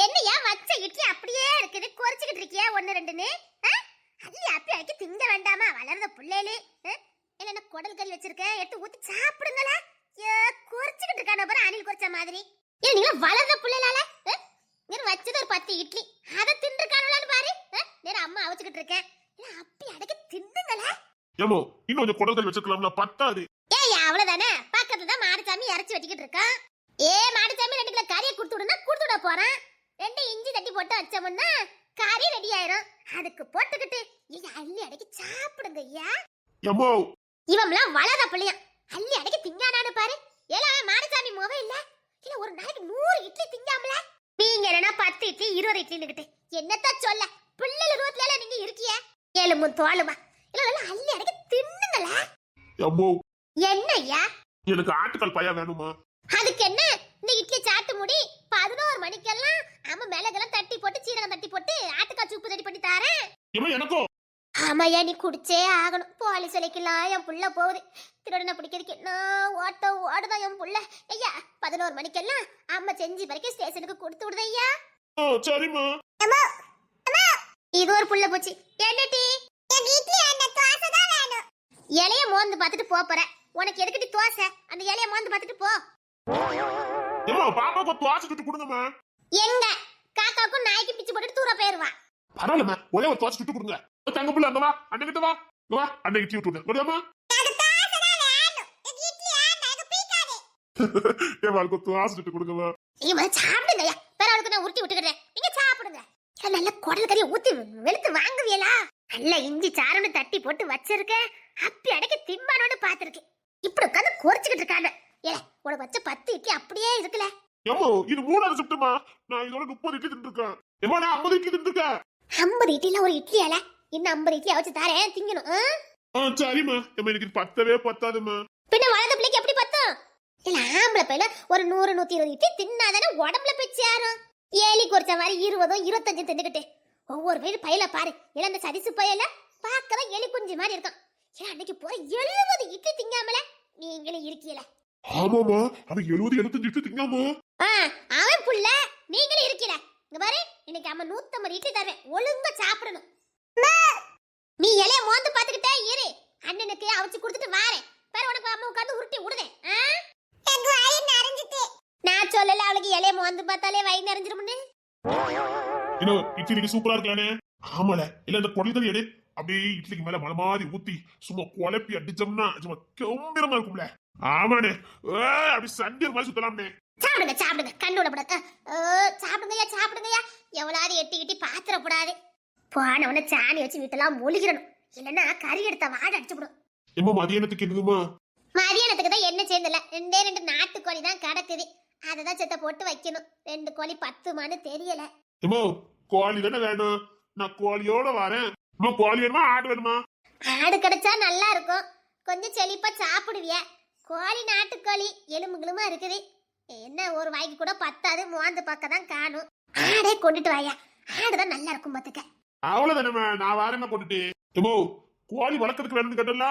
என்னையா வச்ச இட்லி அப்படியே இருக்குது குறைச்சிக்கிட்டு இருக்கியா ஒன்னு ரெண்டுன்னு அள்ளி அப்பி அடிக்க திங்க வேண்டாமா வளர்ந்த பிள்ளைகளே என்ன குடல் கறி வச்சிருக்கேன் எடுத்து ஊத்தி சாப்பிடுங்களா குறைச்சிக்கிட்டு இருக்கான பாரு அணில் குறைச்ச மாதிரி ஏன் நீங்க வளர்ந்த பிள்ளைகளால நீர் வச்சது ஒரு 10 இட்லி அதை தின்றுக்கானலான்னு பாரு நேரம் அம்மா அவிச்சுக்கிட்டு இருக்கேன் அப்பி அடக்க தின்னுங்களா ஏமோ இன்னும் கொஞ்சம் குடல் கறி வச்சிருக்கலாம்ல பத்தாது ஏய் அவ்வளவுதானே பக்கத்துல தான் மாடுசாமி இறச்சி வெட்டிக்கிட்டு இருக்கான் மாடுசாமி 2 கிலோ கறியை கொடுத்து விட போறான் 2 இஞ்சி தட்டி போட்டு வச்சோம்னா கறி ரெடி ஆயிரும் அதுக்கு போட்டுக்கிட்டு அள்ளி அடக்கி சாப்பிடுங்க ஐயா ஏமோ இவம்லாம் வளர பிள்ளையா அள்ளி அடக்கி திங்கானான்னு பாரு ஏல மாடுசாமி முகம் இல்ல ஒரு நாளைக்கு 100 இட்லி திங்காமல நீங்க என்னன்னா 10 இட்லி 20 இட்லின்னு என்னத்த சொல்ல பிள்ளைல ரூட்ல நீங்க இருக்கிய எலும்பு தோலுமா இல்ல அள்ளி அடக்கி தின்னுங்களா ஏமோ என்னய்யா எனக்கு ஆட்டுக்கால் பையா வேணுமா அதுக்கு என்ன இந்த இட்லி சாப்பிட்டு முடி 11 மணிக்கெல்லாம் அம்மா மிளகெல்லாம் தட்டி போட்டு சீரகம் தட்டி போட்டு ஆட்டுக்கால் சூப்பு ரெடி பண்ணி தரேன் எனக்கும் ஆமாயா நீ குடிச்சே ஆகணும் போலீஸ் வலைக்கலாம் என் புள்ள போகுது திருடனை பிடிக்கிறதுக்கு நான் ஓடுதான் என் புள்ள ஐயா 11 மணிக்கெல்லாம் அம்மா செஞ்சு வரைக்கும் ஸ்டேஷனுக்கு கொடுத்து விடுது ஐயா சரிம்மா இது ஒரு புள்ள போச்சு என்னடி இலைய மோந்து பார்த்துட்டு போறேன் உனக்கு எதுக்கிட்டு தோசை அந்த இலைய மோந்து பார்த்துட்டு போ பாப்பாக்கு தோசை சுட்டு கொடுங்கம்மா எங்க காக்காவுக்கும் நாய்க்கு பிச்சு போட்டுட்டு தூர போயிருவா பரவாயில்லம்மா ஒரே ஒரு தோசை சுட்டு கொடுங்க தங்க புள்ள அங்க வா அண்ணன் கிட்ட வா அண்ணன் இட்லி விட்டுருங்க முடியாமா ஏமாளுக்கு தோசை சுட்டு கொடுங்கம்மா இவன் சாப்பிடுங்க பெறவளுக்கு நான் உருட்டி விட்டுக்கிறேன் நீங்க சாப்பிடுங்க நல்ல குடல் கறியை ஊத்தி வெளுத்து வாங்குவியலா நல்ல இஞ்சி சாரம்னு தட்டி போட்டு வச்சிருக்க அப்பி அடக்கி திம்பானோன்னு பாத்துருக்கேன் இப்படி உட்காந்து குறைச்சிக்கிட்டு இருக்காங்க ஏல உனக்கு வச்ச 10 இட்லி அப்படியே இருக்குல்ல ஏமோ இது 3ஆவது ஷிஃப்ட்மா நான் இதோட 30 இட்லி தின்னுருக்கேன் ஏமா நான் 50 இட்லி தின்னுருக்கேன் 50 இட்லில ஒரு இட்லி அல இன்னும் 50 இட்லி வச்சு தரேன் திங்கணும் சரிம்மா ஏமா எனக்கு பத்தவே பத்தாதுமா பின்ன வளர்ந்த பிள்ளைக்கு எப்படி பத்தும் இல்ல ஆம்பளை பையில ஒரு 100 120 இட்லி தின்னாதானே உடம்புல போய் சேரும் ஏலி குறைச்ச மாதிரி 20 25 தின்னுக்கிட்டு ஒவ்வொரு பேரும் பையில பாரு இல்ல அந்த சதிசு பையில பார்க்கதான் எலி குஞ்சு மாதிரி இருக்கும் அன்னைக்கு போற 70 இட்லி திங்காமல நீங்களே இருக்கீல ஆமாமா அவன் 70 75 இட்லி திங்காம அவன் புள்ள நீங்களே இருக்கீல இங்க பாரு இன்னைக்கு அம்மா 150 இட்லி தரேன் ஒழுங்கா சாப்பிடணும் நீ இலைய மோந்து பாத்துக்கிட்டே இரு அண்ணனுக்கு அவிச்சு கொடுத்துட்டு வாரேன் பாரு உனக்கு அம்மா உட்கார்ந்து உருட்டி விடுதேன் எங்க வாய் நிறைஞ்சிட்டு நான் சொல்லல அவளுக்கு இலைய மோந்து பார்த்தாலே வயிறு நிறைஞ்சிரும்னு இட்லிக்கு சூப்பரா இருக்கலானே ஆமால இல்ல இந்த குடல் எடு அப்படியே இட்லிக்கு மேல மலை மாதிரி ஊத்தி சும்மா குழப்பி அடிச்சோம்னா சும்மா கம்பீரமா இருக்கும்ல ஆமாண்ணே அப்படி சண்டியர் மாதிரி சுத்தலாம்னே சாப்பிடுங்க கண்ணு விடப்படாது சாப்பிடுங்கய்யா எவ்வளவு எட்டி பாத்திரப்படாது போனவன சாணி வச்சு வீட்டெல்லாம் மொழிகிறணும் இல்லன்னா கறி எடுத்த வாட அடிச்சுடும் எம்மா மதியானத்துக்கு என்னதுமா மதியானத்துக்கு தான் என்ன சேர்ந்தல 2 நாட்டுக்கோழி தான் கிடக்குது அததான் செத்த போட்டு வைக்கணும் 2 கோழி 10 மானு தெரியல எம்மா கோழி தானே வேணும் நான் கோழியோட வரேன் கோழி வேணுமா ஆடு வேணுமா ஆடு கிடைச்சா நல்லா இருக்கும் கொஞ்சம் செழிப்பா சாப்பிடுவிய கோழி நாட்டுக்கோழி எலும்புகளுமா இருக்குது என்ன ஒரு வாய்க்கு கூட பத்தாது மோந்து பக்கம் தான் காணும் ஆடே கொண்டுட்டு வாயா ஆடுதான் நல்லா இருக்கும் பாத்துக்க அவ்வளவுதானே நான் வரேன் கொண்டுட்டு எம்மோ கோழி வளர்க்கறதுக்கு வேணும்னு கேட்டல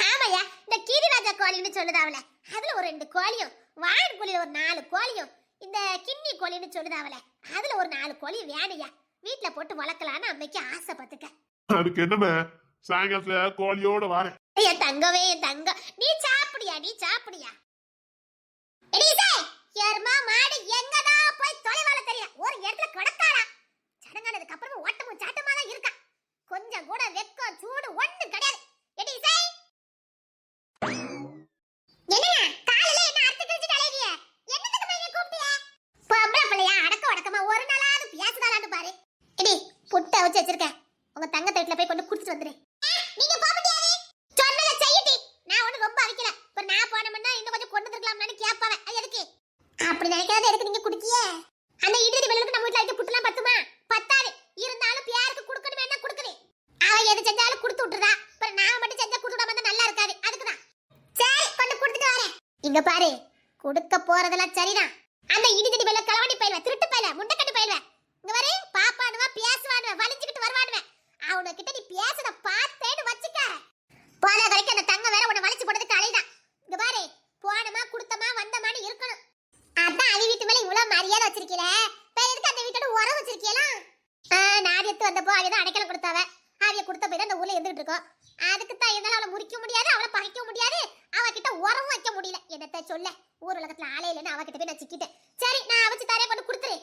ஆமாயா இந்த கீரிராஜா கோழின்னு சொல்லுதாவல அதுல ஒரு 2 கோழியும் வாயின் கோழில ஒரு 4 கோழியும் இந்த கிண்ணி கோழின்னு சொல்லுதாவல அதுல ஒரு 4 கோழி வேணுயா வீட்டுல போட்டு வளர்க்கலான்னு அம்மைக்கு ஆசை பத்துக்க அதுக்கு என்னமே சாயங்காலத்துல கோழியோட வரேன் என் தங்கவே என் தங்க நீ சாப்பிடியா எருமா மாடு எங்கடா போய் தொலைவால தெரியல ஒரு இடத்துல கிடக்காடா சடங்கானதுக்கு அப்புறம் ஓட்டமும் சாட்டமா தான் இருக்கா கொஞ்சம் கூட வெக்கம் சூடு ஒண்ணு கிடையாது எடி இசை என்னங்க காலையில என்ன அறுத்து கிழிச்சு கலையறிய என்னத்துக்கு போய் கூப்பிட்டியா பொம்பளை பிள்ளையா அடக்கமா ஒரு நாளாவது பேசுதாலான்னு பாரு எடி புட்டை வச்சு வச்சிருக்கேன் உங்க தங்க தட்டுல போய் கொண்டு குடிச்சிட்டு வந்துரு நீங்க போகட்டியாரே சொன்னத செய்யடி நான் ஒண்ணு ரொம்ப அரிக்கல இப்ப நான் போனமன்னா இன்னும் கொஞ்சம் கொண்டு வந்துக்கலாம்னு கேட்பாவே அது எதுக்கு அப்படி நினைக்காத எதுக்கு நீங்க குடிக்கிய அந்த இடிடி வெள்ளலுக்கு நம்ம வீட்ல இருக்க புட்டலாம் பத்துமா பத்தாது இருந்தாலும் பியாருக்கு கொடுக்கணும் என்ன கொடுக்குறேன் அவ எது செஞ்சாலும் கொடுத்து விட்டுறா அப்புறம் நான் மட்டும் செஞ்சா கொடுத்துட வந்தா நல்லா இருக்காது அதுக்குதான் சரி கொண்டு கொடுத்துட்டு வரேன் இங்க பாரு கொடுக்க போறதெல்லாம் சரிதான் அந்த இடிடி வெள்ள கலவணி பையல திருட்டு பையல முண்டக்கட்டி பையல இங்க பாரு பாப்பானுவா பேசுவானுவா வலிஞ்சிக்கிட்டு வருவானுவ அவன கிட்ட நீ பேசத பார்த்தேன்னு வச்சுக்க போன வரைக்கும் அந்த தங்க வேற உன்னை வலிச்சு போடுறதுக்கு அலைதான் இங்க பாரு போனமா குடுத்தமா வந்தமான்னு இருக்கணும் அதான் அது வீட்டு மேல இவ்வளவு மரியாதை வச்சிருக்கீல வேற எதுக்கு அந்த வீட்டோட ஆவிய தான் அடைக்கலம் கொடுத்தாவ. ஆவிய கொடுத்த போய் தான் இந்த ஊர்ல இருந்துட்டு இருக்கோம். அதுக்கு தான் என்னால அவளை முறிக்க முடியாது, அவளை பகைக்க முடியாது, அவகிட்ட உறவும் வைக்க முடியல. என்னத்த சொல்ல, ஊர் உலகத்துல ஆளே இல்லைன்னு அவகிட்ட போய் நான் சிக்கிட்டேன். சரி, நான் அவச்சு தரே கொண்டு கொடுத்துரு.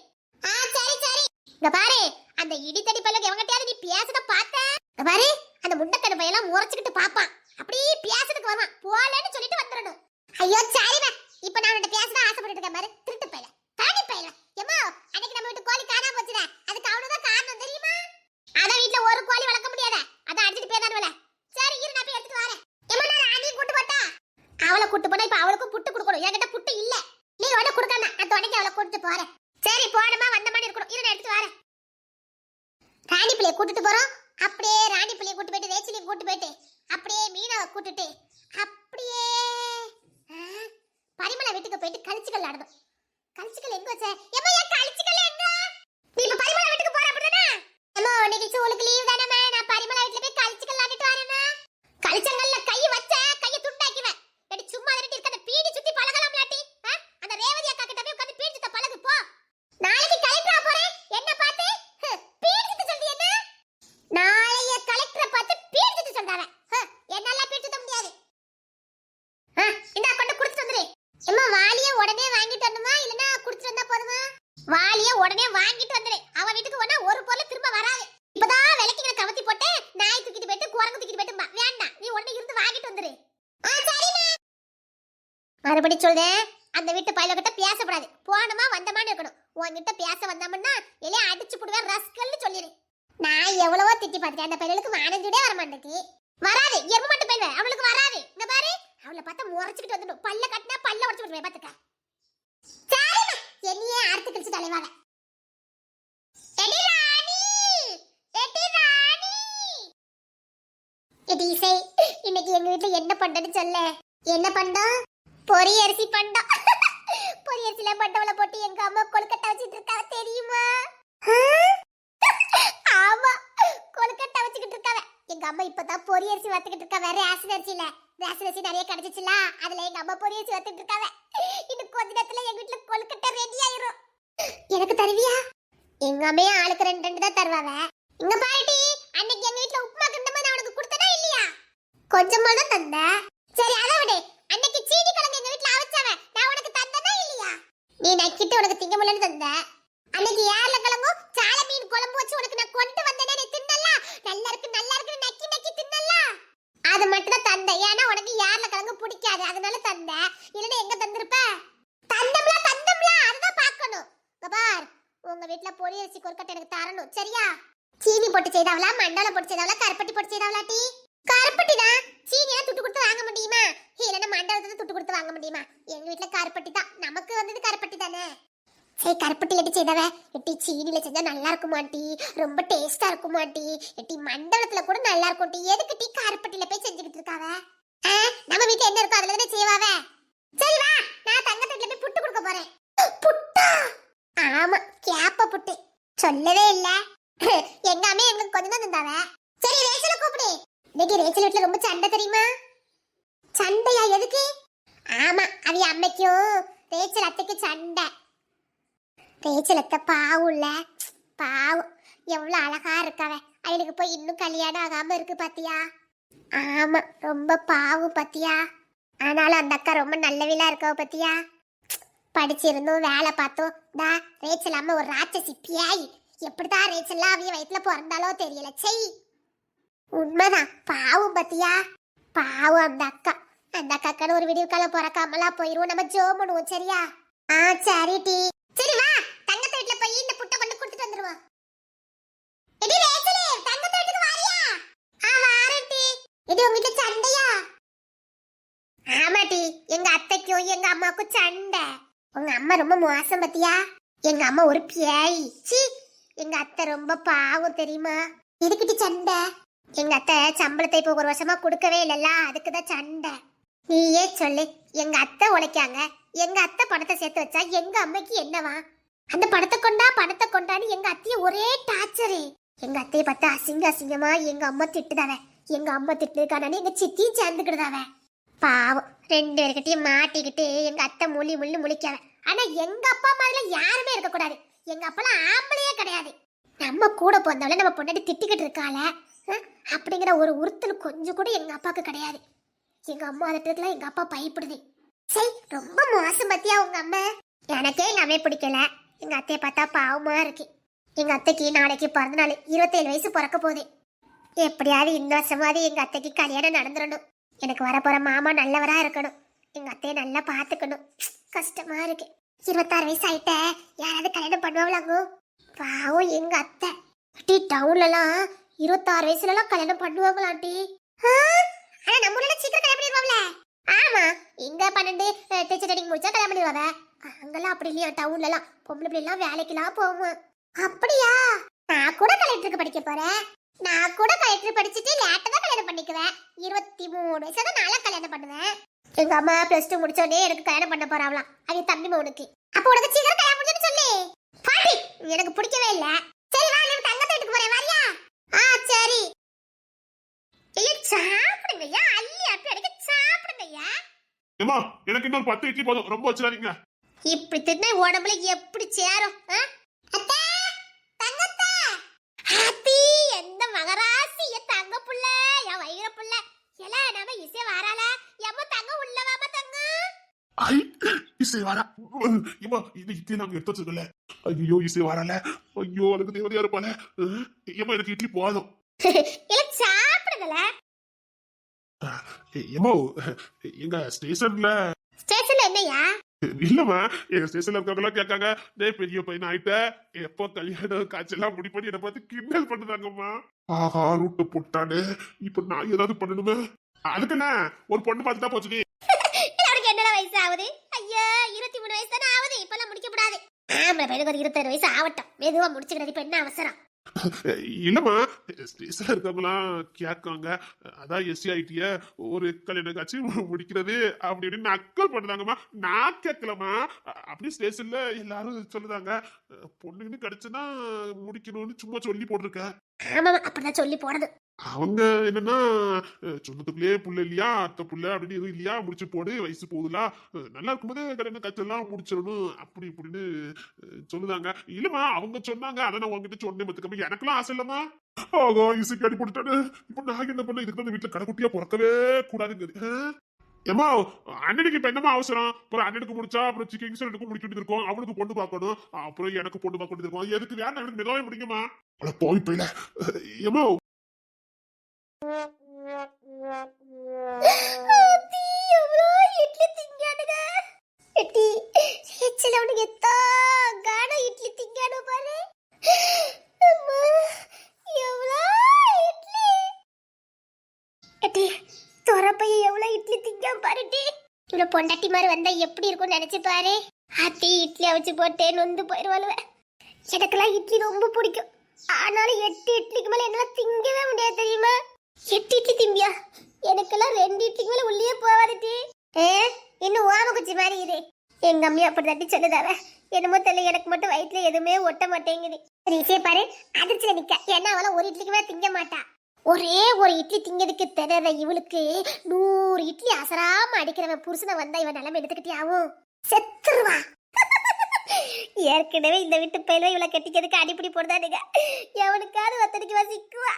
சரி சரி. இங்க பாரு, அந்த இடித்தடி பையன் எவங்கிட்டயாவது நீ பேசுறத பார்த்த? இங்க பாரு, அந்த முண்டக்கண்ண பையெல்லாம் முறைச்சுக்கிட்டு பாப்பான். அப்படியே பேசுறதுக்கு வருவான். போலன்னு சொல்லிட்டு வந்துடணும். ஐயோ சரிவா, இப்ப நான் உன்கிட்ட பேசதான் ஆசைப்பட்டு இருக்கேன் பாரு, திருட்டு பையல, தாடி பையல. ஏமா, அன்னைக்கு நம்ம வீட்டு கோழி காணாம போச்சுடா, அதுக்கு அவனுதான் காரணம் தெரியுமா? அதான் வீட்டுல ஒரு கோழி வளர்க்க முடியாத, அதான் அடிச்சிட்டு போயதானுவல. சரி இரு, நான் போய் எடுத்துட்டு வரேன். ஏமா, நான் ராணியை கூட்டு போட்டா? அவளை கூட்டு போனா இப்ப அவளுக்கும் புட்டு கொடுக்கணும். என்கிட்ட புட்டு இல்ல, நீ உடனே கொடுக்காம நான் துணைக்கு அவளை கூட்டிட்டு போறேன். சரி போனமா வந்த மாதிரி இருக்கணும். இரு, நான் எடுத்துட்டு வரேன். ராணி பிள்ளைய கூட்டிட்டு போறோம். அப்படியே ராணி பிள்ளைய கூட்டு போயிட்டு ரேச்சிலையும் கூட்டு போயிட்டு அப்படியே மீனாவை கூட்டிட்டு அப்படியே பரிமள வீட்டுக்கு போயிட்டு கழிச்சுக்கல் ஆடணும். கழிச்சுக்கல் எங்க வச்ச? ஏமா, என் கழிச்சுக்கல் எங்க? நீ இப்ப பரிமள வீட்டுக்கு போற அப்படிதானே? ஏமா, இன்னைக்கு ஸ்கூலுக்கு லீவ் தானே, நான் பரிமள வீட்டுல போய் கழிச்சுக்கல் ஆடிட்டு வரேனா? கழிச்சங்கல்ல கை வச்ச கைய துண்டாக்கிவேன். எடி சும்மா இருட்டி இருக்க, அந்த பீடி சுத்தி பழகலாம்லாட்டி. அந்த ரேவதி அக்கா கிட்ட போய் உட்கார்ந்து பீடி சுத்த பழகு போ. நாளைக்கு கலெக்டரா போறேன், என்ன பார்த்து பீடி சுத்த சொல்றீ என்ன? நாளைய கலெக்டரை பார்த்து பீடி சுத்த சொல்றாங்க. என்னால பீடி சுத்த முடியாது. இந்த கொண்டு குடுத்து வந்துரு. அம்மா, வாளிய உடனே வாங்கிட்டு வரணுமா இல்லனா குடுத்து வந்தா போதுமா? வாளிய உடனே வாங்கிட்டு வந்துரு. அவ வீட்டுக்கு போனா ஒரு பொருள் திரும்ப வராது. இப்பதான் விளக்கிற கவத்தி போட்டு நாய் தூக்கிட்டு போயிட்டு குரங்கு தூக்கிட்டு போயிட்டு வேண்டாம், நீ உடனே இருந்து வாங்கிட்டு வந்துரு. சரிமா. மறுபடி சொல்றேன், அந்த வீட்டு பையல கிட்ட பேசக்கூடாது. போனமா வந்தமான்னு இருக்கணும். உன்கிட்ட பேச வந்தாமன்னா எல்லாம் அடிச்சு புடுவேன் ரஸ்கல்னு சொல்லிரு. நான் எவ்வளவோ திட்டி பார்த்துட்டேன், அந்த பையலுக்கு மானஞ்சுடே வர மாட்டேங்குது. வராது, எரும மட்டும் பையன் அவளுக்கு வராது. இங்க பாரு, அவளை பார்த்தா முறைச்சிட்டு வந்துடும். பல்ல கட்டினா பல்ல உடைச்சு விடுவேன் பாத்துக்க. சரிமா, என்னையே அறுத்து கிழிச்சு தலைவாங்க. எடி ராணி, எடி ராணி. எடி இசை, இன்னைக்கு எங்க வீட்டுல என்ன பண்டன்னு சொல்ல. என்ன பண்டம்? பொரி அரிசி பண்டம். பொரி அரிசில பண்டவளை போட்டு எங்க அம்மா கொழுக்கட்டை வச்சிட்டு இருக்காங்க தெரியுமா? ஆமா, கொழுக்கட்டை வச்சுக்கிட்டு இருக்காங்க. எங்க அம்மா இப்பதான் பொரி அரிசி வத்துக்கிட்டு இருக்காங்க. ரேஷன் அரிசி இல்ல, ரேஷன் அரிசி நிறைய கிடைச்சிச்சுல, அதுல எங்க அம்மா பொரி அரிசி வத்துக்கிட்டு இருக்காங்க. இன்னும் கொஞ்ச நேரத்துல எங்க வீட்டுல கொழுக்கட்டை ரெடி ஆயிரும். எனக்கு தருவியா? எங்க அம்மையா ஆளுக்கு 2 தான் தருவாங்க. இங்க பாருடி, அன்னைக்கு எங்க வீட்டுல உப்புமா கிண்டமா நான் உனக்கு கொடுத்தனா இல்லையா? கொஞ்சமா தான் தந்த. சரி அதை விடு, அன்னைக்கு சீனி கிழங்கு எங்க வீட்டுல அவிச்சவ நான் உனக்கு தந்தனா இல்லையா? நீ நக்கிட்டு உனக்கு திங்க முடியலன்னு தந்த. அன்னைக்கு ஏர்ல கிழங்கும் சால மீன் குழம்பு வச்சு உனக்கு நான் கொண்டு வந்தேனே, நீ தின்னல. நல்லா இருக்கு நக்கி நக்கி தின்னல. அது மட்டும் தான் தந்த. ஏன்னா உனக்கு ஏர்ல கிழங்கு பிடிக்காது, அதனால தந்த. இல்லனா எங்க தந்திருப்ப? தந்தம்ல அதுதான் பார்க்கணும். பார், உங்க வீட்ல பொரி அரிசி கொழுக்கட்டை எனக்கு தரணும், சரியா? சீனி போட்டு செய்தாவளா, மண்டல போட்டு செய்தாவளா, கருப்பட்டி போட்டு செய்தாவளா? டீ கருப்பட்டி தான். சீனியா துட்டு கொடுத்து வாங்க முடியுமா? இல்லனா மண்டலத்தை துட்டு கொடுத்து வாங்க முடியுமா? எங்க வீட்ல கருப்பட்டி தான். நமக்கு வந்தது கருப்பட்டி தானே. சரி, கருப்பட்டில எட்டி செய்தவ எட்டி சீனில செஞ்சா நல்லா இருக்குமாட்டி, ரொம்ப டேஸ்டா இருக்குமாட்டி. எட்டி மண்டலத்துல கூட நல்லா இருக்கும் டி. எதுக்கு டீ கருப்பட்டில போய் செஞ்சுக்கிட்டு இருக்காவ? நம்ம வீட்ல என்ன இருக்கோ அதுல தானே செய்வாவ. சரி வா, நான் தங்கத்துல போய் புட்டு கொடுக்க போறேன். புட்டா? ஆமா, கேப்ப புட்டு. சொல்லவே இல்ல. எங்க அம்மா எங்களுக்கு கொஞ்சம் தான் தந்தாவ. சரி, ரேச்சல கூப்பிடு. இன்னைக்கு ரேச்சல் வீட்ல ரொம்ப சண்டை தெரியுமா? சண்டையா? எதுக்கு? ஆமா, அவி அம்மைக்கும் ரேச்சல் அத்தைக்கும் சண்டை. ரேச்சல் அத்தை பாவம் இல்ல, பாவம். எவ்வளவு அழகா இருக்காவ. அவளுக்கு போய் இன்னும் கல்யாணம் ஆகாம இருக்கு பாத்தியா? ஆமா, ரொம்ப பாவம் பாத்தியா? ஆனாலும் அந்த அக்கா ரொம்ப நல்லவிலா இருக்கவ பாத்தியா? படிச்சிருந்தோம், வேலை பார்த்தோம். டா, ரேச்சல் அம்மா ஒரு ராட்சசி பியாய். எப்படிதான் ரேச்சல்லாம் அவிய வயிற்றுல பிறந்தாலோ தெரியல. செய், உண்மைதான், பாவம் பாத்தியா? பாவம் அந்த அக்கா. அந்த அக்காக்கான ஒரு விடிவு காலம் பிறக்காமலா போயிருவோம். நம்ம ஜோ பண்ணுவோம், சரியா? சரி டி. சரி வா, தங்கத்த வீட்ல போய் இந்த புட்டை கொண்டு கொடுத்துட்டு வந்துருவோம். எடி ரேச்சலே, தங்கத்த வீட்டுக்கு வாரியா? வாரேன் டி. எடி உங்க வீட்ல சண்டையா? ஆமா டி, எங்க அத்தைக்கும் எங்க அம்மாவுக்கும் சண்டை. உங்க அம்மா ரொம்ப மோசம் பாத்தியா? எங்க அம்மா ஒரு பியாய். சீ, எங்க அத்தை ரொம்ப பாவம் தெரியுமா? எதுக்கிட்டு சண்டை? எங்க அத்தை சம்பளத்தை இப்போ 1 வருஷமா கொடுக்கவே இல்லல்ல, அதுக்குதான் சண்டை. நீயே சொல்லு. எங்க அத்தை உழைக்காங்க, எங்க அத்தை பணத்தை சேர்த்து வச்சா எங்க அம்மைக்கு என்னவா? அந்த பணத்தை கொண்டான்னு எங்க அத்தைய ஒரே டார்ச்சரு. எங்க அத்தைய பார்த்தா அசிங்கமா எங்க அம்மா திட்டுதாவ. எங்க அம்மா திட்டுக்கானு எங்க சித்தியும் சேர்ந்துக்கிடுதாவ. பாவம், 2 பேர்கிட்டயும் மாட்டிக்கிட்டு எங்க அத்தை முழிக்காவ. ஆனா எங்க அப்பா மாதிரில யாருமே இருக்க கூடாது. எங்க அப்பாலாம் ஆம்பளையே கிடையாது. நம்ம கூட பிறந்தவள நம்ம பொண்டாட்டி திட்டிக்கிட்டு இருக்காள அப்படிங்கிற ஒரு உறுத்தல் கொஞ்சம் கூட எங்க அப்பாவுக்கு கிடையாது. எங்க அம்மா அதட்டுறதுல எங்க அப்பா பயப்படுது. சரி, ரொம்ப மோசம் பத்தியா உங்க அம்மா. எனக்கே எங்க அம்மையை பிடிக்கல. எங்க அத்தையை பார்த்தா பாவமா இருக்கு. எங்க அத்தைக்கு நாளைக்கு பிறந்த நாள், 27 வயசு பிறக்க போகுது. எப்படியாவது இந்த வருஷமாவது எங்க அத்தைக்கு கல்யாணம் நடந்துடணும். எனக்கு வரப்போற மாமா நல்லவரா இருக்கணும். எங்க அத்தையை நல்லா பாத்துக்கணும். கஷ்டமா இருக்கு. 26 வயசு ஆயிட்ட, யாராவது கல்யாணம் பண்ணுவாங்களாங்க? பாவம் எங்க அத்தை. டி டவுன்லலாம் 26 வயசுல எல்லாம் கல்யாணம் பண்ணுவாங்களாண்டி. ஆனா நம்ம ஊர்ல சீக்கிரம் கல்யாணம் பண்ணிடுவாங்களே. ஆமா, இங்க 12 டீச்சர் ட்ரைனிங் முடிச்சா கல்யாணம் பண்ணிடுவாங்க. அங்கெல்லாம் அப்படி இல்லையா, டவுன்ல எல்லாம் பொம்பளை பிள்ளை எல்லாம் வேலைக்கெல்லாம் போவோம். அப்படியா? நான் கூட கலெக்டருக்கு படிக்க போறேன். நான் கூட கலெக்டர் படிச்சுட்டு லேட்டா தான் கல்யாணம் பண்ணிக்குவேன். 23 வயசுல தான் நான் கல்யாணம் பண்ணுவேன். எங்க அம்மா +2 முடிச்ச உடனே எனக்கு கல்யாணம் பண்ண போறாங்களாம். அது தம்பி மகனுக்கு. அப்ப உனக்கு சீக்கிரம் கல்யாணம் முடிஞ்சுன்னு சொல்லு. பாட்டி, எனக்கு பிடிக்கவே இல்ல. சரி வா, நீ தங்கத்தை வீட்டுக்கு போறேன் வரியா? சரி. ஐயா சாப்பிடுங்கய்யா, அள்ளி அப்படி அடிக்க சாப்பிடுங்கய்யா. ஏமா, எனக்கு இன்னொரு 10 இட்லி போதும், ரொம்ப வச்சிடாதீங்க. இப்படி தின்னா உடம்புல எப்படி சேரும்? அத்தை, தங்கத்தை. ஹாப்பி, எந்த மகராசி, என் தங்க புள்ள, என் வயிற புள்ள. எல நம்ம இசை வரால. எம்ம தங்க உள்ள வாமா தங்க. ஐ, இசை வாரா. ஏமா, இந்த இட்லி நாங்க எடுத்து வச்சிருக்கல. ஐயோ, இசை வாரால. ஐயோ, அதுக்கு தேவதையா இருப்பால. ஏமா, எனக்கு இட்லி போதும். இல்ல சாப்பிடுங்கல. ஏமா, எங்க ஸ்டேஷன்ல என்னையா? இல்லம்மா, எங்க ஸ்டேஷன்ல இருக்கவங்க கேட்காங்க, டேய் பெரிய பையன் ஆயிட்ட, எப்போ கல்யாணம் காய்ச்சலாம் முடி பண்ணி என்ன பார்த்து கிண்டல் பண்ணுறாங்கம்மா. ஆஹா, ரூட்டு போட்டானே, இப்ப நான் ஏதாவது பண்ணணுமே. அதுக்கு என்ன, ஒரு பொண்ணு பார்த்துட்டா போச்சு. அவனுக்கு என்னடா வயசு ஆகுது? ஐயோ, 23 வயசு தானே ஆகுது. இப்பெல்லாம் முடிக்க கூடாது. ஆமா, பையனுக்கு ஒரு 26 வயசு ஆகட்டும். மெதுவா முடிச்சுக்கிறது. இப்ப என்ன அவசரம்? இல்லம்மா, ஸ்டேஷன்ல இருக்கவங்களாம் கேட்காங்க, அதான் எஸ்சி ஐடிய ஒரு கல்யாணம் காட்சி முடிக்கிறது அப்படின்னு நக்கல் பண்ணுறாங்கம்மா. நான் கேட்கலம்மா, அப்படி ஸ்டேஷன்ல எல்லாரும் சொல்லுதாங்க. பொண்ணுன்னு கிடைச்சுன்னா முடிக்கணும்னு சும்மா சொல்லி போட்டிருக்கேன். ஆமா, அப்படிதான் சொல்லி போடுறது. அவங்க என்னன்னா, சொன்னதுக்குள்ளே புள்ள இல்லையா, அத்தை புள்ள அப்படின்னு எதுவும் இல்லையா, முடிச்சு போடு, வயசு போகுதுல, நல்லா இருக்கும்போது கல்யாணம் காய்ச்சலாம் முடிச்சிடணும் அப்படி இப்படின்னு சொல்லுதாங்க. இல்லம்மா, அவங்க சொன்னாங்க, அதை நான் உங்ககிட்ட சொன்னேன். பத்துக்கம்ப எனக்குலாம் ஆசை இல்லம்மா. ஆகோ, இசைக்கு அடி போட்டுட்டானு. இப்ப நான் என்ன பண்ண? இதுக்கு வந்து வீட்டுல கடைக்குட்டியா பிறக்கவே கூடாதுங்க. ஏமா, அண்ணனுக்கு இப்ப என்னமா அவசரம்? அப்புறம் அண்ணனுக்கு முடிச்சா அப்புறம் கிங்ஸ்டனுக்கு முடிக்க வேண்டியது இருக்கும். அவனுக்கு பொண்ணு பார்க்கணும், அப்புறம் எனக்கு பொண்ணு பார்க்க வேண்டியது இருக்கும். எதுக்கு வேணா எனக்கு மெதுவாக முடியுமா? போய் போயில. ஏமா, பொண்டாட்டி மாதிரி வந்தா எப்படி இருக்கும் நினைச்சு பாரு. ஆத்தி இட்லி அவிச்சு போட்டு நொந்து போயிருவாளுவேன். எனக்கெல்லாம் இட்லி ரொம்ப பிடிக்கும். ஆனாலும் 8 இட்லிக்கு மேல என்னால திங்கவே முடியாது தெரியுமா? 8 இட்லி திம்பியா? எனக்கெல்லாம் 2 இட்லிக்கு மேல உள்ளே போவாதுட்டி. இன்னும் ஓம குச்சி மாதிரி இது. எங்க அம்மையா அப்படி தட்டி சொல்லுதாவ. என்னமோ தெரியல, எனக்கு மட்டும் வயிற்றுல எதுவுமே ஒட்ட மாட்டேங்குது. சரி பாரு, அதிர்ச்சியில நிக்க. ஏன்னா அவள ஒரு இட்லிக்கு மேல திங்க மாட்டா. ஒரே ஒரு இட்லி திங்கிறதுக்கு தெரியற இவளுக்கு 100 இட்லி அசராம அடிக்கிறவன் புருஷனை வந்தா இவன் நிலைமை எடுத்துக்கிட்டியாவும் செத்துருவா. ஏற்கனவே இந்த வீட்டு பயில இவளை கட்டிக்கிறதுக்கு அடிப்படி போடுதானுங்க. எவனுக்காவது ஒத்தனைக்கு வசிக்குவா.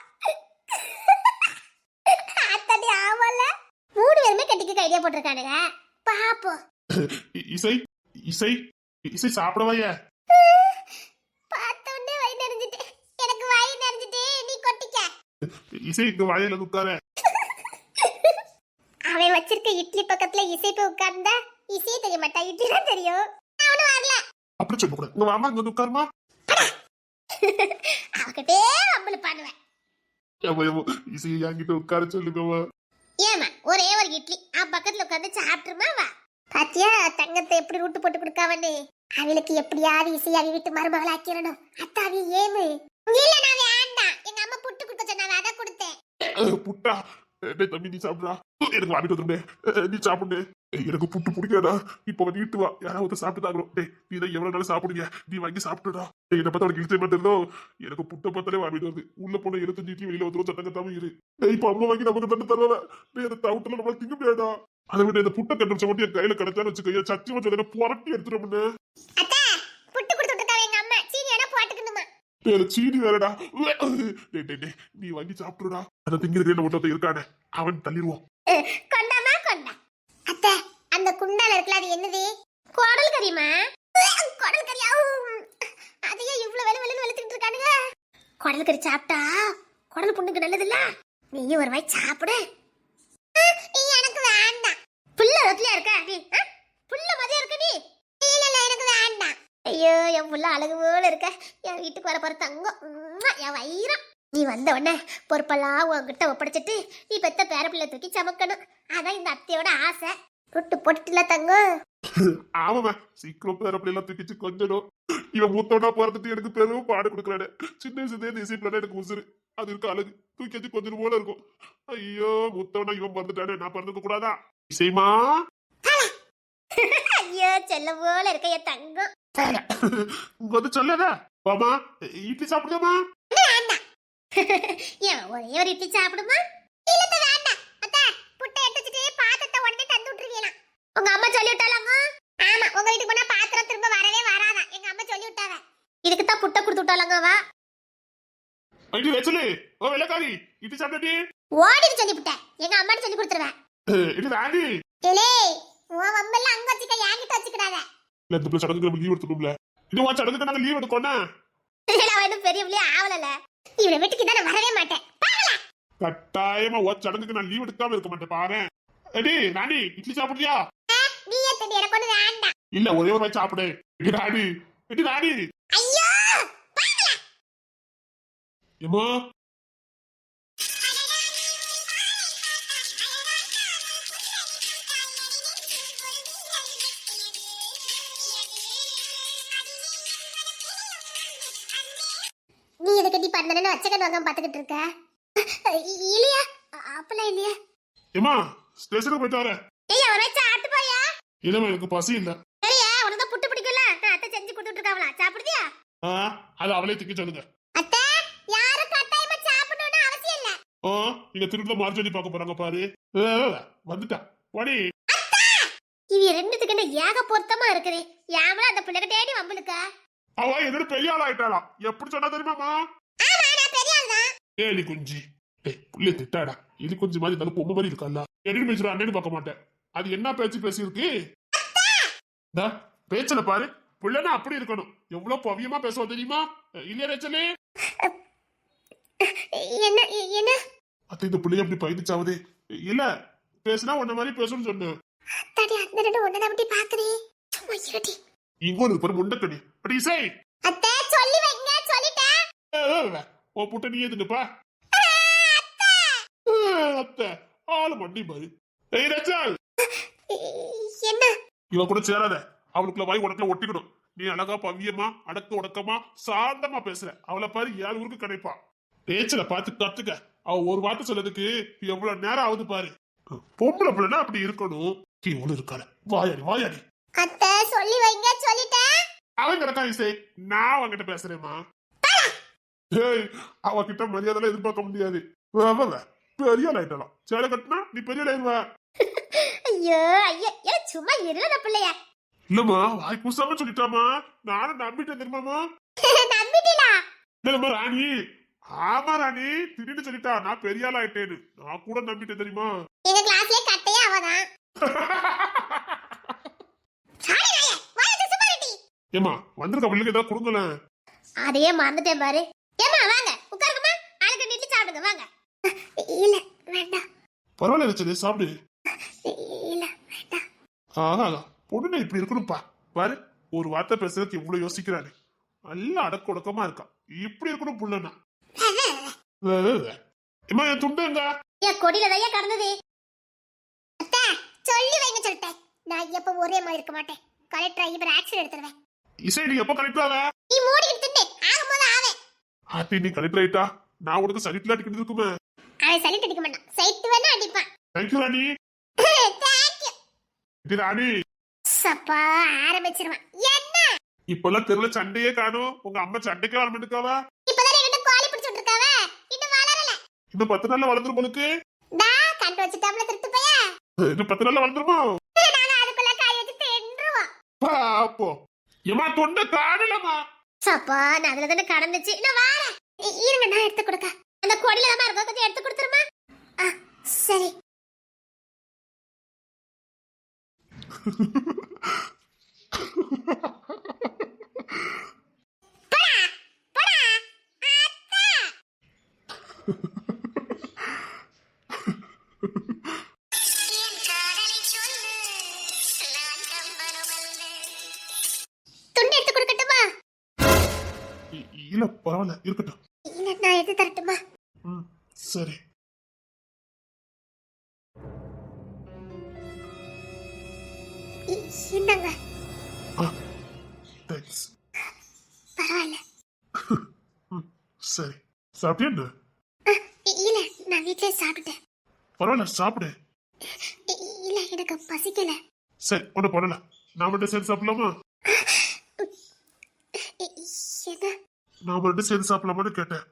அத்தனை ஆவல 3 பேருமே கட்டிக்க ஐடியா போட்டிருக்கானுங்க. பாப்போம். இசை இசை இசை சாப்பிடவாய? பார்த்தோன்னே வயிறு நிறைஞ்சிட்டு. எனக்கு வயிறு நிறைஞ்சிட்டு, நீ கொட்டிக்க. இசை இங்க வாயில உட்கார. அவன் வச்சிருக்க இட்லி பக்கத்துல இசை போய் உட்கார்ந்தா இசையே தெரிய மாட்டா, இட்லி தான் தெரியும். அவனு வரல. அப்படி சொல்ல கூட. இங்க வாமா, இங்க உட்காருமா. அவகிட்டே அம்பளு பண்ணுவேன். இசை என்கிட்ட உட்கார சொல்லுங்கம்மா. ஏமா, ஒரே ஒரு இட்லி பக்கத்துல உட்கார்ந்து சாப்பிட்டுருமா வா. பாத்தியா தங்கத்தை எப்படி ரூட்டு போட்டு கொடுக்காவன்னு? அவளுக்கு எப்படியாவது இசை அவி விட்டு மருமகள் ஆக்கிடணும். அத்தாவி ஏமு. இல்ல நான் வேண்டாம். எங்க அம்மா புட்டு கொடுக்க சொன்னாங்க, அதை கொடுத்தேன். புட்டா? தம்பி நீ சாப்பிடா. எனக்கு வாங்கிட்டு வந்துருந்தேன், நீ சாப்பிடு. எனக்கு புட்டு பிடிக்காதா? இப்ப வீட்டு வா, யாராவது சாப்பிட்டுதாங்க. நீ தான் எவ்வளவு நாள் சாப்பிடுங்க, நீ வாங்கி சாப்பிட்டுடா. என்னை பார்த்தா உனக்கு இழுச்ச மாட்டேதோ. எனக்கு புட்டை பார்த்தாலே வாங்கிட்டு வருது. உள்ள போன 25 இட்லி வெளியில வந்துடும். சட்டங்கத்தாம இரு. இப்ப அம்மா வாங்கி நமக்கு தண்டு தருவா. அந்த தவுட்டுல நம்மளால திங்க முடியாதா? அதை விட இந்த புட்டை கண்டுபிடிச்ச மட்டும் என் கையில கிடைச்சான்னு வச்சுக்க, சத்தியமா சொல்ல புரட்டி எடுத்துட்டோம்னு. புட்டு கொடுத்துட்டாங்க எங்க அம்மா. சீனி வேணா போட்டுக்கணுமா? வேற சீனி வேறடா. டேய், டேய், டேய், நீ வாங்கி சாப்பிடுடா. அதை திங்கிறதுக்கு ஒருத்தன் இருக்கானே, அவன் தள்ளிடுவான். கொண்டாமா கொண்டா. அத்தை, அந்த குண்டால இருக்குல்ல, அது என்னது? குடல் கறிமா? குடல் கறியா? அதையே இவ்வளவு வெளுன்னு வெளுத்துக்கிட்டு இருக்கானுங்க. குடல் கறி சாப்பிட்டா குடல் புண்ணுக்கு நல்லது இல்ல. நீயும் ஒரு வாய் சாப்பிடு. எனக்கு வேண்டாம். புள்ள ரொட்டியா இருக்க நீ? புள்ள மதியா இருக்க நீ? இல்ல எனக்கு வேண்டாம். ஐயோ, என் புள்ள அழகு போல இருக்க. என் வீட்டுக்கு வர போற தங்கம், என் வயிறம். நீ வந்த உடனே பொறுப்பெல்லாம் உன்கிட்ட ஒப்படைச்சிட்டு நீ பெத்த பேர பிள்ளை தூக்கி சமக்கணும். அதான் இந்த அத்தையோட ஆசை. ரொட்டு போட்டுல தங்கம். ஆமாமா, சீக்கிரம் பேர பிள்ளைலாம் தூக்கிச்சு கொஞ்சம். இவன் மூத்தோனா போறதுட்டு எனக்கு பெரும் பாடு கொடுக்கறானே. சின்ன வயசுல டிசிப்ளினா எனக்கு உசுறு. அது இருக்க அழகு தூக்கி வச்சு கொஞ்சம் போல இருக்கும். ஐயோ, மூத்தவனா இவன் பிறந்துட்டானே, நான் பிறந்துக்க கூடாதா? இசைமா, ஐயோ செல்ல போல இருக்க என் தங்கம். இங்க வந்து சொல்லதா பாமா, இட்லி சாப்பிடுமா? ஏன் ஒரே ஒரு இட்லி சாப்பிடுமா? இல்ல வேண்டாம் அத்தை, புட்டை எடுத்து வச்சிட்டு பாத்திரத்தை உடனே தந்து விட்டுருவீங்களா? உங்க அம்மா சொல்லி விட்டாலாங்க? ஆமா, உங்க வீட்டுக்கு போனா பாத்திரம் திரும்ப வரவே வராதா, எங்க அம்மா சொல்லி விட்டாங்க. இதுக்கு தான் புட்டை கொடுத்து விட்டாலாங்க. வா ஐடி வெச்சலே, ஓ வெள்ளக்காரி, இட்லி சாப்பிடுடி. ஓடின்னு சொல்லி விட்டேன், எங்க அம்மாட்ட சொல்லி கொடுத்துருவேன். இது ராணி. ஏலே, உன் வம்பெல்லாம் அங்க வச்சுக்க, என்கிட்ட வச்சுக்கிடாத. இல்ல, இந்த பிள்ளை சடங்குக்கு நம்ம லீவ் எடுத்துட்டோம்ல. இது வா, சடங்குக்கு நாங்க லீவ் எடுக்கோனா? நான் இன்னும் பெரிய பிள்ளைய ஆவலல. இவனை வீட்டுக்கு தான் வரவே மாட்டேன். பாக்கல. கட்டாயமா ஓ சடங்குக்கு நான் லீவ் எடுக்காம இருக்க மாட்டேன் பாரு. ஏடி ராணி, இட்லி சாப்பிடுறியா? நீ ஏத்தடி, எனக்கு ஒண்ணு வேண்டாம். இல்ல, ஒரே ஒரு வாய் சாப்பிடு. ஏடி ராணி, ஏடி ராணி. ஐயோ, பாக்கல. ஏமா, நீ எதுக்கு டி பண்ணனே வச்சக்கன் வாங்க பாத்துக்கிட்டு இருக்க? இல்லையா? அப்பலாம் இல்லையா? ஏமா, ஸ்டேஷனுக்கு போயிட்டு வரேன். ஏய், அவரை சாப்பிட்டு போயா? இல்லம்மா, எனக்கு பசி இல்ல. சரியா, உனக்கு புட்டு பிடிக்கும்ல, நான் அத்தை செஞ்சு கொடுத்துட்டு இருக்காவளா, சாப்பிடுதியா? அது அவளே திக்க சொல்லுங்க. அத்தை, யாரும் கட்டாயமா சாப்பிடணும்னு அவசியம் இல்ல. நீங்க திரும்ப மார்ஜனி பார்க்க போறாங்க பாரு. வந்துட்டா வாடி. இது ரெண்டுத்துக்கு என்ன ஏக பொருத்தமா இருக்குது. யாமல அந்த பிள்ளைக்கு தேடி வம்பலுக்கா? அவ என்னோட பெரிய ஆள் ஆயிட்டாளா? எப்படி சொன்னா தெரியுமாமா? ஆமா, நான் பெரிய ஆள் தான். ஏலி குஞ்சி, புள்ளி திட்டாடா. இது கொஞ்சம் மாதிரி இருந்தாலும் பொம்மை மாதிரி இருக்கல்ல. எடிட்டு பேசுற அண்ணன்னு பார்க்க மாட்டேன். அது என்ன பேச்சு பேசியிருக்கு? பேச்சல பாரு, புள்ளனா அப்படி இருக்கணும். எவ்வளவு பவியமா பேசுவோம் தெரியுமா? இல்லையா ரேச்சலே? என்ன என்ன? அத்தை, இந்த புள்ளைய அப்படி பயந்துச்சாவது இல்ல. பேசினா உன்ன மாதிரி பேசணும்னு சொன்னேன். அத்தாடி, அந்த ரெண்டு ஒண்ணு அப்படி பாக்குறேன். சும்மா இருடி. இங்க ஒரு பெரும் முண்டக்கணி அப்படி இசை. அத்தை, சொல்லி வைங்க, சொல்லிட்டேன். உன் புட்ட நீ எதுக்குப்பா? அத்தை, ஆளு மண்டி பாரு. ஏய் ரச்சல், என்ன? இவ கூட சேராத. அவளுக்குள்ள வாய் உனக்குள்ள ஒட்டிக்கணும். நீ அழகா பவியமா அடக்க உடக்கமா சாந்தமா பேசுற. அவளை பாரு, 7 ஊருக்கு கிடைப்பா. பேச்சல பார்த்து கத்துக்க. அவ ஒரு வார்த்தை சொல்லதுக்கு எவ்வளவு நேரம் ஆகுது பாரு. பொம்பளை பிள்ளைனா அப்படி இருக்கணும். இவ்வளவு இருக்காரு. வாயாடி வாயாடி. அத்தை, சொல்லி வைங்க, சொல்லிட்டேன். அவன் கிடக்கா இசை, நான் அவங்கிட்ட பேசுறேம்மா. ஏய், அவகிட்ட மரியாதை எதிர்பார்க்க முடியாது. பெரிய ஆயிட்டலாம். சேலை கட்டினா நீ பெரிய ஆயிடுவ. ஐயோ ஐயோ, சும்மா இருந்த பிள்ளைய. இல்லம்மா, வாய் கூசாம சொல்லிட்டாமா. நானும் நம்பிட்டேன் தெரியுமாமா. நம்பிட்டீங்களா? இல்லம்மா ராணி. ஆமா ராணி, திடீர்னு சொல்லிட்டா நான் பெரிய ஆள் ஆயிட்டேன்னு. நான் கூட நம்பிட்டேன் தெரியுமா. எங்க கிளாஸ்லயே கட்டையே அவதான். ஏமா, வந்திருக்க பிள்ளைக்கு ஏதாவது கொடுங்களேன். அதையே மறந்துட்டேன் பாரு. ஏமா வாங்க, உட்காருங்கம்மா. ஆளுக்கு நீட்டி சாப்பிடுங்க, வாங்க. இல்ல வேண்டாம். பரவாயில்ல ரச்சலே, சாப்பிடு. இல்ல வேண்டாம். ஆஹா, பொண்ணு இப்படி இருக்கணும்ப்பா. பாரு, ஒரு வார்த்தை பேசுறதுக்கு இவ்வளவு யோசிக்கிறாரு. நல்லா அடக்க உடக்கமா இருக்கா. இப்படி இருக்கணும் புள்ளனா. ஏமா, என் துண்டுங்க. என் கொடியில தான் கடந்தது. அத்தை, சொல்லி வைங்க சொல்லிட்டேன். நான் எப்ப ஒரே மாதிரி இருக்க மாட்டேன். கலெக்டர் ஆகி ஆக்சிடென்ட் எடுத்துருவேன். இசை, நீ எப்ப கலெக்டர் ஆக? நீ மூடிட்டு தின்னு, ஆகும்போது ஆவே. ஆத்தி, நீ கலெக்டர் ஆயிட்டா நான் உனக்கு சலிட்ல அடிக்கிட்டு இருக்குமே. அவன் சலிட்டு அடிக்க மாட்டான், சைட்டு வேணா அடிப்பான். தேங்க்யூ ராணி. தேங்க்யூ. இது ராணி. சப்பா, ஆரம்பிச்சிருவான். என்ன இப்பெல்லாம் தெருல சண்டையே காணும். உங்க அம்மா சண்டைக்கு ஆரம்பிட்டுக்காவா? இப்பதான் என்கிட்ட கோழி பிடிச்சிட்டு இருக்காவ. இன்னும் வளரல. இன்னும் 10 நாள்ல வளர்ந்துரும் போலுக்கு. டா, கண்டு வச்சுட்டாப்ல திருட்டு பையா. இன்னும் 10 நாள்ல வளர்ந்துருமா? நாங்க அதுக்குள்ள காய் வச்சு தின்றுவோம். பாப்போ. ஏமா, தொண்டை காணலமா. சப்பா நான் அதுல தானே கடந்துச்சு நான் வாரேன். இருங்க நான் எடுத்து கொடுக்க. அந்த கொடியில தான் இருக்கும், கொஞ்சம் எடுத்து கொடுத்துருமா. சரி. துண்டு எடுத்து கொடுக்கட்டுமா? இல்ல பரவாயில்ல இருக்கட்டும். இல்ல நான் எடுத்து தரட்டுமா? சரி. இந்தாங்க. தேங்க்ஸ். பரவாயில்ல. சரி சாப்பிட்டியா? இல்ல நான் வீட்லயே சாப்பிட்டேன். பரவாயில்ல சாப்பிடு. இல்ல எனக்கு பசிக்கல. சரி ஒண்ணு பண்ணல, நாம ரெண்டு சேர்ந்து சாப்பிடலாமா? என்ன? நாம ரெண்டு சேர்ந்து சாப்பிடலாமான்னு கேட்டேன்.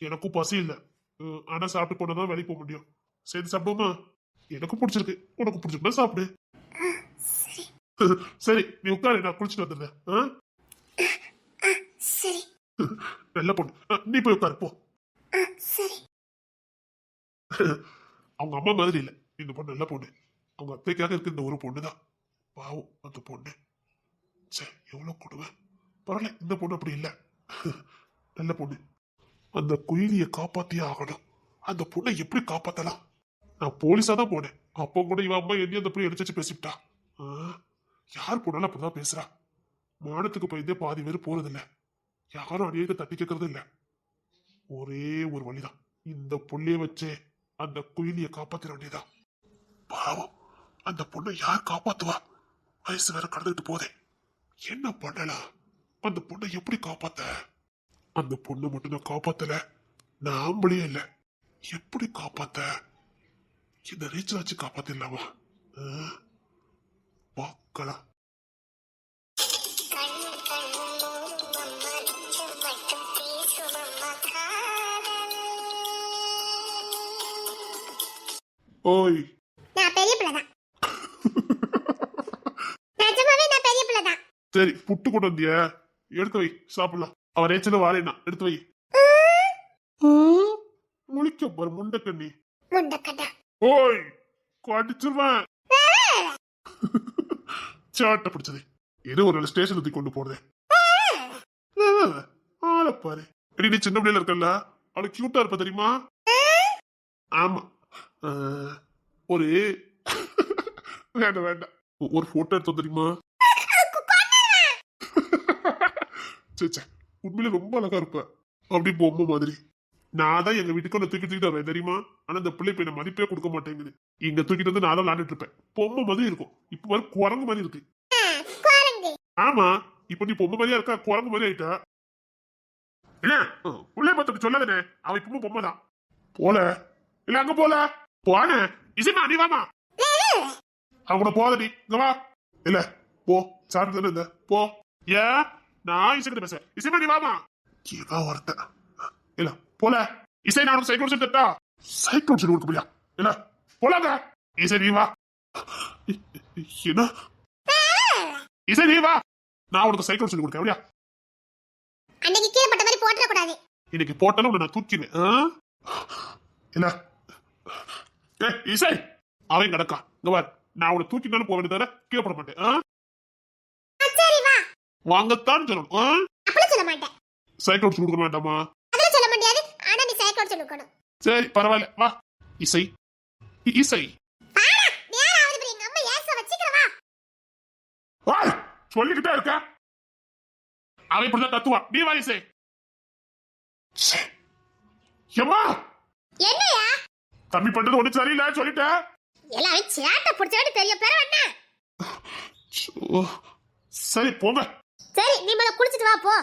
எனக்கும் பசி இல்ல, ஆனா சாப்பிட்டு போனதான் வேலைக்கு போக முடியும். சேர்ந்து சாப்பிடுவோமா? எனக்கும் பிடிச்சிருக்கு, உனக்கு பிடிச்சிருந்தா சாப்பிடு. சரி. சரி நீ உட்காரு, நான் குளிச்சுட்டு வந்துடுறேன். சரி. நல்ல பொண்ணு, நீ போய் உட்காரு போ. சரி. அவங்க அம்மா மாதிரி இல்ல இந்த பொண்ணு, நல்ல பொண்ணு. அவங்க அத்தைக்காக இருக்க இந்த ஒரு பொண்ணுதான். பாவம் அந்த பொண்ணு. சரி எவ்வளவு கொடுமை. பரவாயில்ல இந்த பொண்ணு அப்படி இல்ல, நல்ல பொண்ணு. அந்த குயிலிய காப்பாத்தியே ஆகணும். அந்த பொண்ணை எப்படி காப்பாத்தலாம்? நான் போலீஸா தான் போனேன், அப்போ கூட இவன் அம்மா என்னையும் அந்த பொண்ணை எடுத்து பேசிவிட்டா. யார் போனாலும் அப்படிதான் பேசுறா. மானத்துக்கு பயந்தே பாதி பேர் போறதில்ல, யாரும் அடியேக்க தட்டி கேட்கறது இல்ல. ஒரே ஒரு வழிதான், இந்த புள்ளைய வச்சே அந்த குயிலிய காப்பாத்திர வேண்டியதான். பாவம் அந்த பொண்ணை யார் காப்பாத்துவா? வயசு வேற கடந்துட்டு போதே, என்ன பண்ணலாம்? அந்த பொண்ணை எப்படி காப்பாத்த? அந்த பொண்ணை மட்டும் நான் காப்பாத்தல, நாமளே இல்ல, எப்படி காப்பாத்த? இந்த ரீச்சல் வச்சு காப்பாத்திடலாமா? பார்க்கலாம். ஓய் நான் பெரிய பிள்ளைதான். நிஜமாவே நான் பெரிய பிள்ளைதான். சரி புட்டு கொண்டு வந்திய, எடுத்து வை சாப்பிடலாம். அவன் ரேச்சல வாரேனா, எடுத்து வை. முழிக்க பாரு முண்டக்கண்ணி. முண்டக்கண்ணா. ஓய் கடிச்சிருவேன். சாட்ட பிடிச்சது ஏதோ ஒரு ஸ்டேஷன் தூக்கி கொண்டு போறேன். ஆளை பாரு. நீ சின்ன பிள்ளைல இருக்கல, அவளுக்கு கியூட்டா இருப்ப தெரியுமா? ஆமா. ஒரு வேண்டாம் வேண்டாம், ஒரு போட்டோ எடுத்து தெரியுமா? சே உண்மையில ரொம்ப அழகா இருப்ப, அப்படி பொம்மை மாதிரி. நான் தான் எங்க வீட்டுக்கு ஒன்று தூக்கிட்டு வரேன் தெரியுமா? ஆனா இந்த பிள்ளை இப்ப என்ன மதிப்பே கொடுக்க மாட்டேங்குது. இங்க தூக்கிட்டு வந்து நான் தான் விளாண்டுட்டு இருப்பேன். பொம்மை மாதிரி இருக்கும், இப்ப வர குரங்கு மாதிரி இருக்கு. ஆமா இப்ப நீ பொம்மை மாதிரியா இருக்கா, குரங்கு மாதிரி ஆயிட்டா. என்ன பிள்ளை பார்த்துட்டு சொல்லாதே, அவ இப்பவும் பொம்மை தான். போல இல்ல அங்க போல போன இசைமா, நீ வாமா. அவங்க போதடி, இங்க வா. இல்ல போ, சாப்பிட்டு தானே போ. ஏன் நான் இசைக்கிட்ட பேச, இசைமா நீ வாமா. ஏதா ஒருத்த இல்ல போல. இசை நான் சைக்கிள் சொல்லி தட்டா, சைக்கிள் சொல்லி கொடுக்க முடியா? இல்ல போலாங்க. இசை நீ வா. என்ன இசை நீ வா, நான் உனக்கு சைக்கிள் சொல்லி கொடுக்க முடியா? அன்னைக்கு கீழே பட்ட மாதிரி போட்டுற கூடாது. இன்னைக்கு போட்டாலும் உன்னை நான் தூக்கிடுவேன். இல்ல இசை அவன் கிடக்கா, இங்க பாரு. நான் உன்னை தூக்கினாலும் போக வேண்டியதால கீழே போட மாட்டேன். சரி வா. வாங்கத்தான் சொல்லணும். அப்படி சொல்ல மாட்டேன். சைக்கிள் சொல்லி கொடுக்க வேண்டாமா? அதெல்லாம் சொல்ல முடியாது, ஆனா நீ சைக்கிள் சொல்லிக்கணும். சரி பரவாயில்ல வா. இசை இசை சொல்லிக்கிட்டே இருக்க, அவன் இப்படிதான் கத்துவா. நீ வா இசை. ஏம்மா என்னையா தம்பி பண்றது ஒண்ணு சரியில்லை சொல்லிட்டேன். எல்லாமே சேட்டை பிடிச்சவனு பெரிய பேர என்ன? சரி போங்க. சரி நீ மேல குளிச்சிட்டு வா போ.